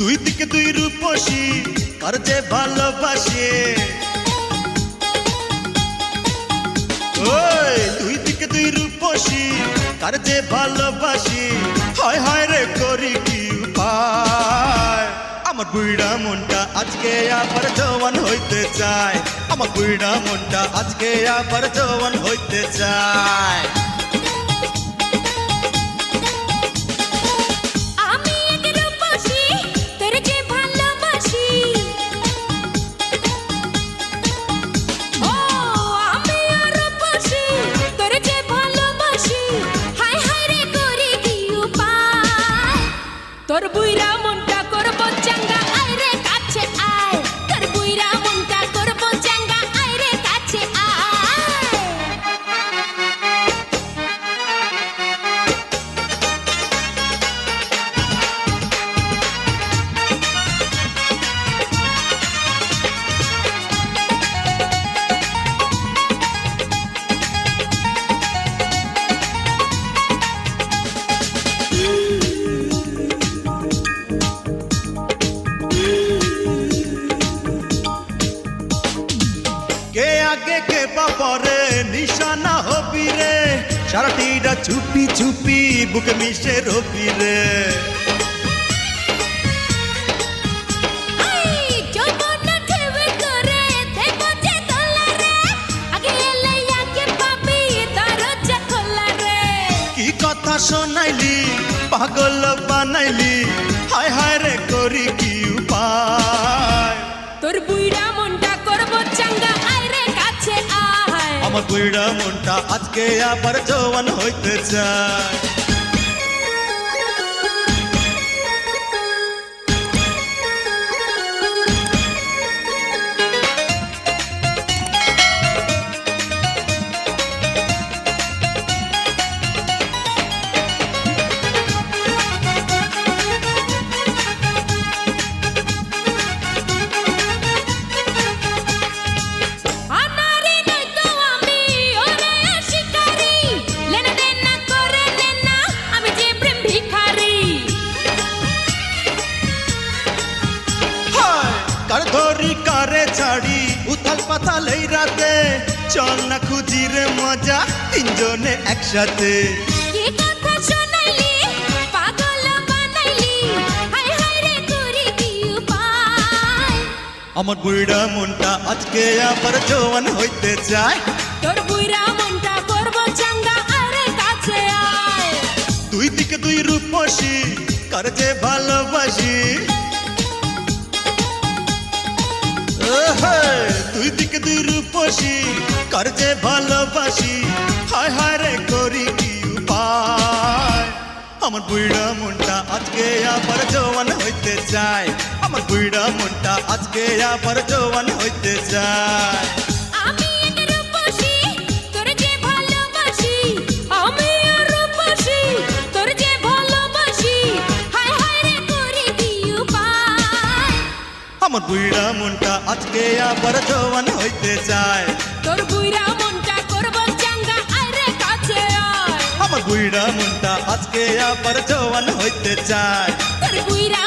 দুই দিকে দুই রূপসী কার যে ভালোবাসে, ওই দুই দিকে দুই রূপসী কার যে ভালোবাসি, হায় হায় রে করি কি উপায়। আমার বুইড়া মনটা আজকে আবার জওয়ান হইতে চায়, আমার বুইড়া মনটা আজকে আবার জওয়ান হইতে চায়। তোর বুইরা মনটা করব চাঙ্গা আয় রে কাছে আয়, তোর বুইরা মনটা করব চাঙ্গা আয় রে কাছে কে আগে কে বাপরে নিশানা হবি রে, সারাটিরা চুপি চুপি বুকে মিশে রবি রে। কি কথা শোনাইলি পাগল বানাইলি, হায় হায় রে করি কি উপায়। তোর বুইরা মনটা করব চাঙ্গা আয় রে কাছে আয়, আমার বুইড়া মনটা আজকে আবার জওয়ান হইতে চায়। ধরি কারে ছাড়ি উথাল পাতাল এই রাতে, চল না খুঁজি রে মজা তিনজনে একসাথে। কি কথা শোনাইলি পাগল বানাইলি, হায় হায় রে করি কি উপায়। আমার বুইড়া মনটা আজকে আবার জওয়ান হইতে চায়, তোর বুইরা মনটা করব চাঙ্গা আয় রে কাছে আয়। দুই দিকে দুই রূপসী কার যে ভালোবাসি, দুই দিকে দুই রূপসী কার যে ভালোবাসি, হায় হায় রে করি কি উপায়। আমার বুইড়া মনটা আজকে আবার জওয়ান হইতে চায়, আমার বুইড়া মনটা আজকে আবার জওয়ান হইতে চায়। আমি এক রূপসী তোর যে ভালোবাসি, আমি রূপসী তোর যে ভালোবাসি, হায় হায় রে করি কি উপায়। আমার বুইড়া মনটা আজকে আবার জওয়ান হইতে চায়, তোর বুইরা মনটা করব চাঙ্গা আয় রে কাছে আয়, আমার বুইড়া মনটা আজকে আবার জওয়ান হইতে চায়। তোর বুইরা